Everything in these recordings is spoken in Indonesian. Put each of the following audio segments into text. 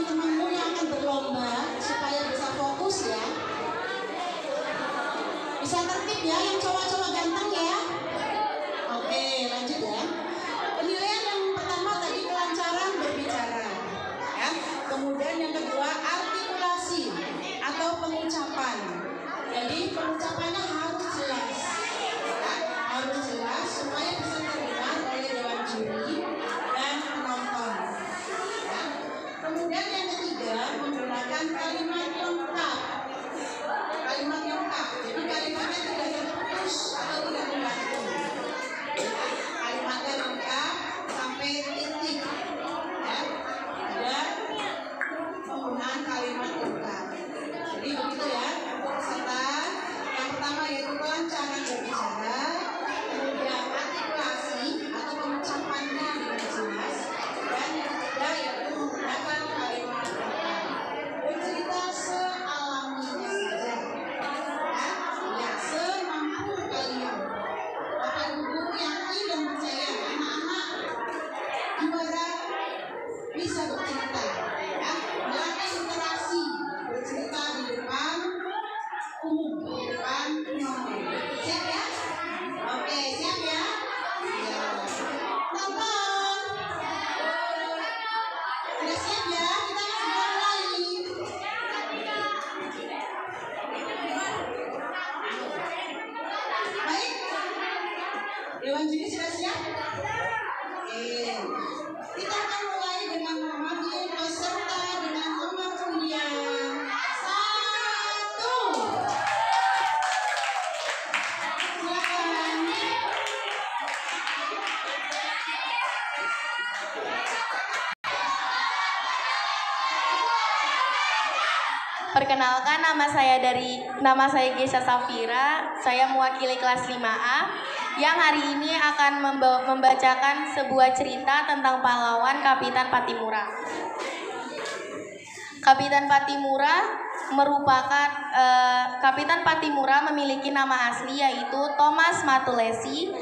teman-temanmu yang akan berlomba supaya bisa fokus ya. Bisa tertib ya, yang cowok-cowok ganteng ya. Oke, lanjut ya. Penilaian yang pertama tadi kelancaran berbicara, ya. Kemudian yang kedua artikulasi atau pengucapan. Jadi pengucapannya harus jelas, ya. Harus jelas supaya bisa terdengar oleh dewan juri dan penonton. Ya. Kemudian yang ketiga menggunakan kalimat lengkap. Kalimat lengkap, jadi kalimatnya tidak terputus atau tidak menggantung. Kalimatnya lengkap sampai titik, ya. Dan penggunaan kalimat lengkap. Jadi begitu ya untuk peserta. Yang pertama yaitu kelancaran berbicara, kemudian artikulasi atau pengucapannya dengan jelas, dan yang ketiga yaitu menggunakan kalimat lengkap. Bercerita sealaminya saja, ya, semampu kalian. Bapak Ibu yakin dan percaya anak-anak juara bisa bercerita, ya. Melakukan interaksi bercerita di depan umum, di depan penonton. Siap ya? Oke, siap ya? Ya. Nonton. Sudah siap ya? Kita akan mulai. Baik. Dewan juri sudah siap? Oke. Kita akan mulai dengan memanggil peserta dengan nomor undian 1. Silakan. Perkenalkan, nama saya Gesha Safira. Saya mewakili kelas 5A yang hari ini akan membacakan sebuah cerita tentang pahlawan Kapitan Patimura. Kapitan Patimura memiliki nama asli yaitu Thomas Matulesi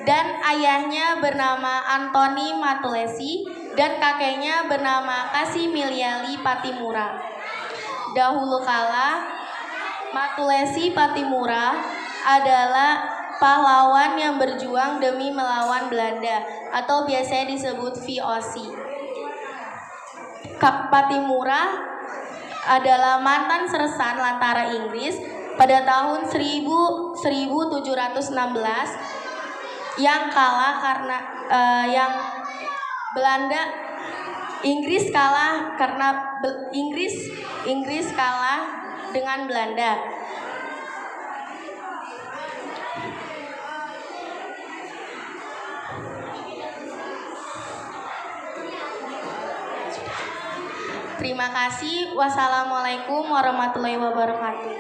dan ayahnya bernama Anthony Matulesi dan kakeknya bernama Kasimiliali Patimura. Dahulu kala, Matulesi Patimura adalah pahlawan yang berjuang demi melawan Belanda atau biasanya disebut VOC. Patimura adalah mantan sersan Lantara Inggris pada tahun 1716 yang kalah karena Inggris kalah dengan Belanda. Terima kasih. Wassalamualaikum warahmatullahi wabarakatuh.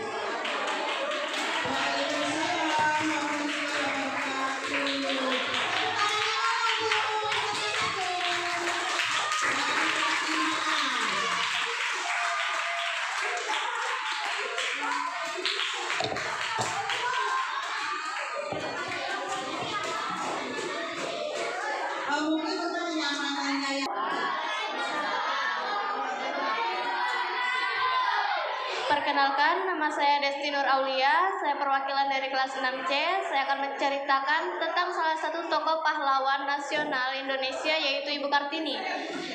Mungkin untuk kenyamanannya ya. Perkenalkan, nama saya Desti Nur Aulia. Saya perwakilan dari kelas 6C. Saya akan menceritakan tentang salah satu tokoh pahlawan nasional Indonesia, yaitu Ibu Kartini.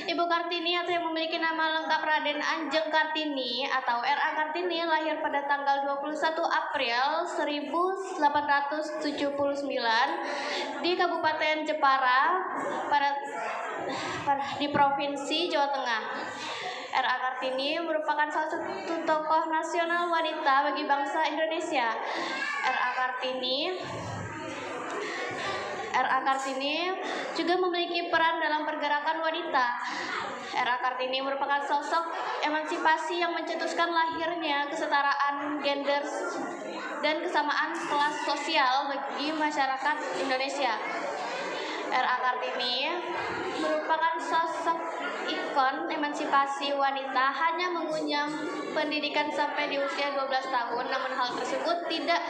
Ibu Kartini atau yang memiliki nama lengkap Raden Anjeng Kartini atau R.A. Kartini lahir pada tanggal 21 April 1879 di Kabupaten Jepara di Provinsi Jawa Tengah. R.A. Kartini merupakan salah satu tokoh nasional wanita bagi bangsa Indonesia. R.A. Kartini juga memiliki peran dalam pergerakan wanita. R.A. Kartini merupakan sosok emansipasi yang mencetuskan lahirnya kesetaraan gender dan kesamaan kelas sosial bagi masyarakat Indonesia. R.A. Kartini merupakan sosok ikon emansipasi wanita, hanya mengunyah pendidikan sampai di usia 12 tahun, namun hal tersebut tidak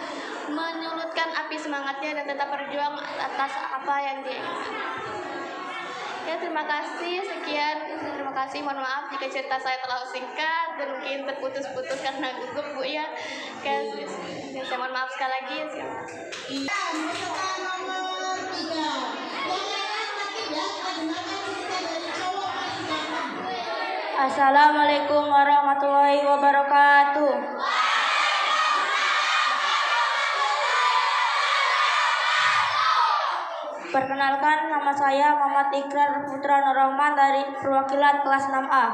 menyurutkan api semangatnya dan tetap berjuang atas apa yang dia inginkan. Ya, terima kasih. Sekian. Terima kasih. kasih, mohon maaf jika cerita saya terlalu singkat dan mungkin terputus-putus karena gugup Bu ya. Saya mohon maaf sekali lagi. Iya, peserta nomor 3. Yang lain nanti ya kita dengarkan cerita dari cowok paling ganteng. Assalamualaikum warahmatullahi wabarakatuh. Perkenalkan, nama saya Muhammad Ikrar Putra Nur Rahman dari perwakilan kelas 6A.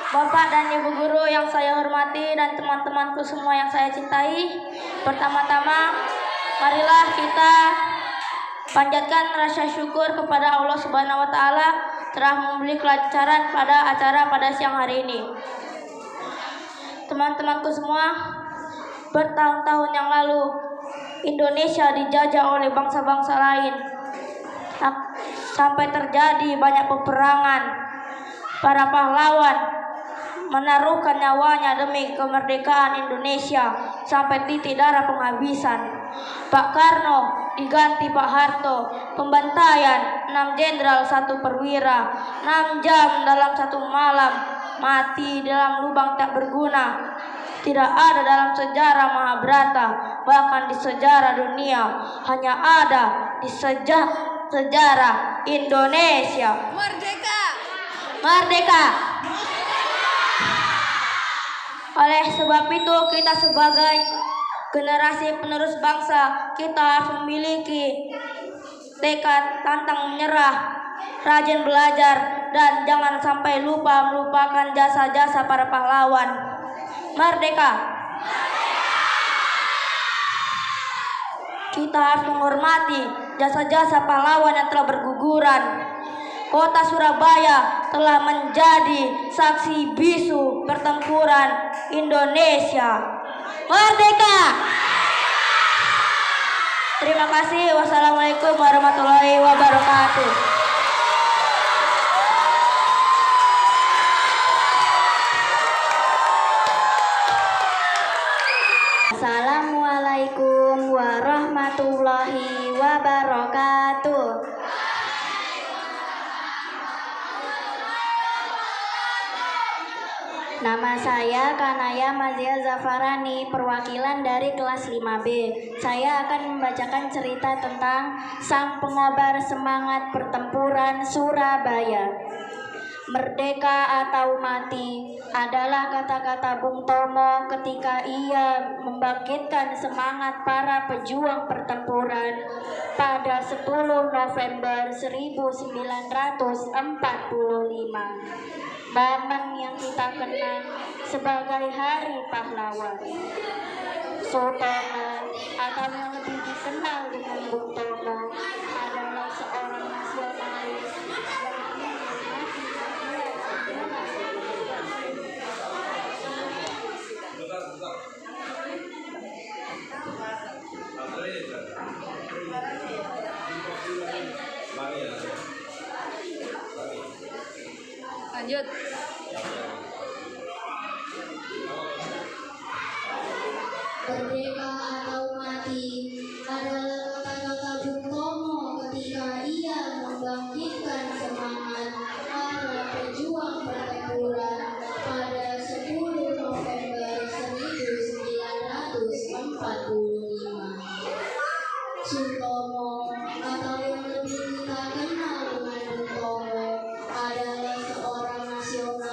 Bapak dan Ibu guru yang saya hormati dan teman-temanku semua yang saya cintai, pertama-tama marilah kita panjatkan rasa syukur kepada Allah Subhanahu wa taala telah memberi kelancaran pada acara pada siang hari ini. Teman-temanku semua, bertahun-tahun yang lalu Indonesia dijajah oleh bangsa-bangsa lain. Sampai terjadi banyak peperangan. Para pahlawan menaruhkan nyawanya demi kemerdekaan Indonesia sampai titik darah penghabisan. Pak Karno diganti Pak Harto, pembantaian 6 jenderal 1 perwira, 6 jam dalam 1 malam, mati dalam lubang tak berguna. Tidak ada dalam sejarah Mahabharata, bahkan di sejarah dunia, hanya ada di sejarah Indonesia. Merdeka! Merdeka! Oleh sebab itu, kita sebagai generasi penerus bangsa, kita harus memiliki tekad tantang menyerah, rajin belajar, dan jangan sampai melupakan jasa-jasa para pahlawan. Merdeka! Kita harus menghormati jasa-jasa pahlawan yang telah berguguran. Kota Surabaya telah menjadi saksi bisu pertempuran Indonesia. Merdeka! Terima kasih. Wassalamualaikum warahmatullahi wabarakatuh. Assalamualaikum warahmatullahi wabarakatuh. Nama saya Kanaya Mazia Zafarani, perwakilan dari kelas 5B. Saya akan membacakan cerita tentang sang pengobar semangat pertempuran Surabaya. Merdeka atau mati adalah kata-kata Bung Tomo ketika ia membangkitkan semangat para pejuang pertempuran pada 10 November 1945. Momen yang kita kenal sebagai Hari Pahlawan. Sutomo atau yang lebih dikenal dengan Bung Tomo adalah seorang nasionalis yang Lanjut. Merdeka atau mati adalah kata-kata Bung Tomo ketika ia membangkitkan semangat para pejuang pertempuran pada 10 November 1945. Sutomo atau yang lebih kita kenal dengan Bung Tomo adalah seorang nasionalis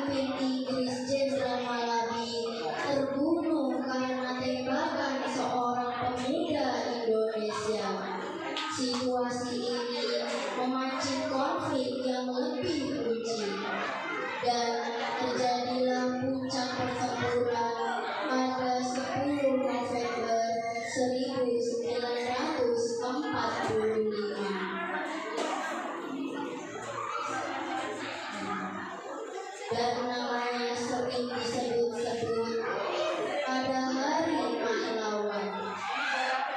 pemimpin Inggris Jenderal Malabi terbunuh karena tembakan seorang pemuda Indonesia. Situasi ini memancing konflik yang lebih runcing dan terjadilah puncak pertempuran pada 10 November 1945. Dan namanya sering disebut-sebut pada hari pahlawan.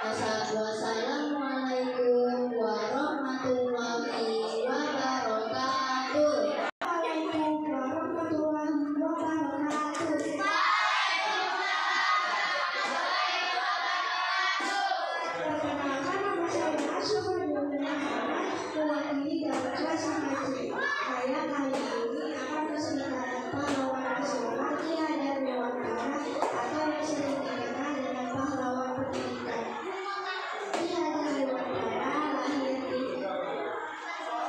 Wassalamualaikum warahmatullahi wabarakatuh. Waalaikumsalam warahmatullahi wabarakatuh. Perkenalkan, nama saya Asyura mewakili dari kelas 4C. Saya kali ini akan menceritakan pahlawan nasional Ki Hajar Dewantara atau yang sering dikenal dengan pahlawan pendidikan. Ki Hajar Dewantara lahir di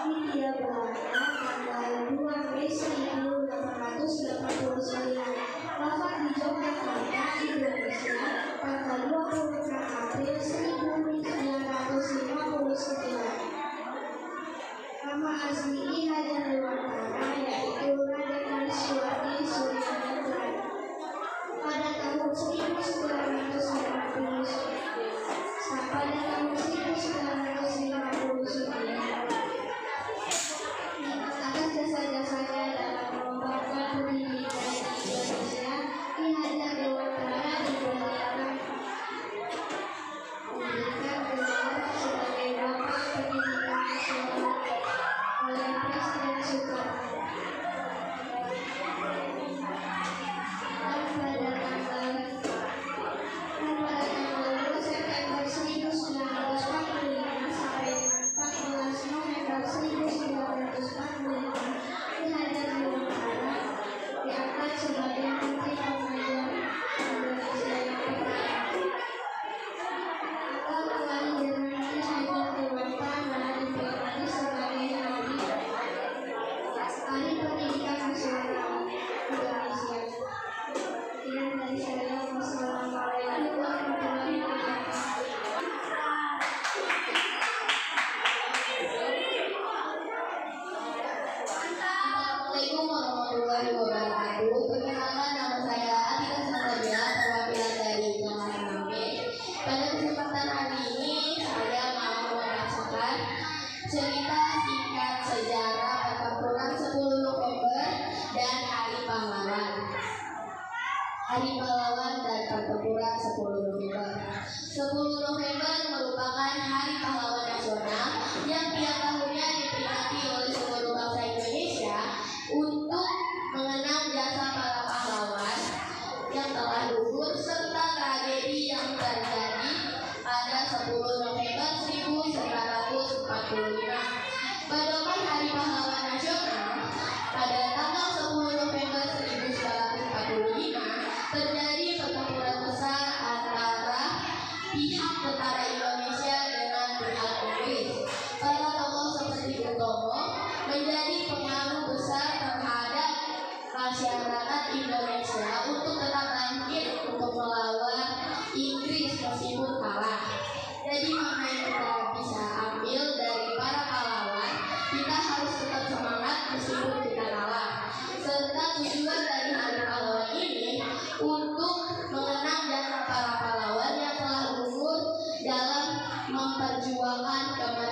Hindia Belanda tanggal 2 Mei 1889, wafat di Yogyakarta, Indonesia tanggal 26 April 1959. Nama asli Ki Hajar Dewantara yaitu Raden Maniswati Suryanendra. Pada tahun 1959, atas jasa-jasanya dalam mengembangkan pendidikan di Indonesia, Ki Hajar Dewantara diberikan gelar sebagai Bapak Pendidikan Nasional oleh Presiden Soekarno. Dan pada tanggal 2 September 1945 sampai 14 November 1945, Ki Hajar Dewantara diangkat sebagai Menteri Pengajar Indonesia yang pertama. Tanggal kelahiran Ki Hajar Dewantara diperingati sebagai Hari Pendidikan Nasional Indonesia. Sekian dari saya. Wassalamualaikum warahmatullahi wabarakatuh. Assalamualaikum warahmatullahi wabarakatuh. Perkenalkan, nama saya Atika Sanabila, perwakilan dari kelas 6B. Pada kesempatan hari ini saya mau membacakan cerita singkat sejarah pertempuran 10 November dan Hari Pahlawan. Hari Pahlawan dan pertempuran 10 November. 10 November merupakan Hari Pahlawan Nasional yang tiap tahunnya diperingati oleh seluruh bangsa Indonesia untuk mengenang jasa para pahlawan yang telah gugur serta tragedi yang terjadi pada 10 November 1945. Pedoman Hari Pahlawan Nasional pada tanggal 10 November 1945 terjadi pertempuran besar antara pihak tentara Indonesia dengan pihak Inggris. Para tokoh seperti Bung Tomo menjadi pengaruh besar terhadap masyarakat Indonesia untuk tetap bangkit untuk melawan Inggris meskipun kalah. Jadi makna yang kita bisa ambil dari para pahlawan, kita harus tetap semangat meskipun kita kalah. Serta tujuan dari Hari Pahlawan ini untuk mengenang jasa para pahlawan yang telah gugur dalam memperjuangkan kemerdekaan